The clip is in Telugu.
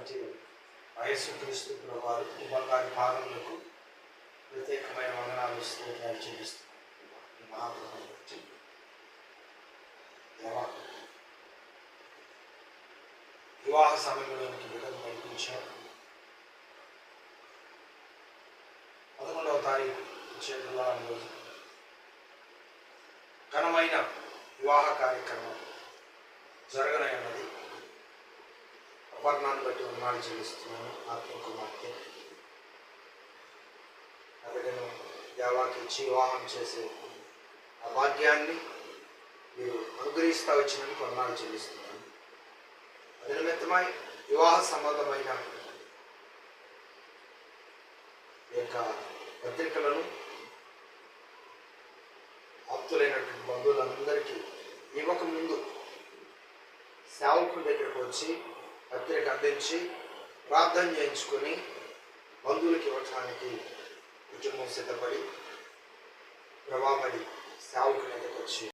అయినటువంటి యేసుక్రీస్తు ప్రభువారు ఈ బంగారు పాదములకు ప్రత్యేకమైన వందనాలు స్తోత్రాలు చెల్లిస్తున్నాను. మహాప్రభువుని బట్టి వివాహ సమయంలోనికి బిడ్డలు నడిపించారు. 11వ తారీఖు వచ్చే గురువారం రోజు ఘనమైన వివాహ కార్యక్రమం జరగనన్నది అపర్ణాన్ని బట్టి వందనాలు చెల్లిస్తున్నాను. ఆత్మకుమార్తె ఆ బిడ్డను దేవాకి ఇచ్చి వివాహం చేసే ఆ భాగ్యాన్ని మీరు అనుగ్రహిస్తూ వచ్చినందుకు వందనాలు చెల్లిస్తున్నాను. అది నిమిత్తమై వివాహ సంబంధమైన యొక్క పత్రికలను ఆప్తులైనటువంటి బంధువులందరికీ ఇవ్వక ముందు సేవకుల దగ్గరకు వచ్చి పత్రిక అందించి ప్రార్థన చేయించుకొని బంధువులకు ఇవ్వటానికి కుటుంబం సిద్ధపడి ప్రభావడి సేవకుల దగ్గరకు వచ్చి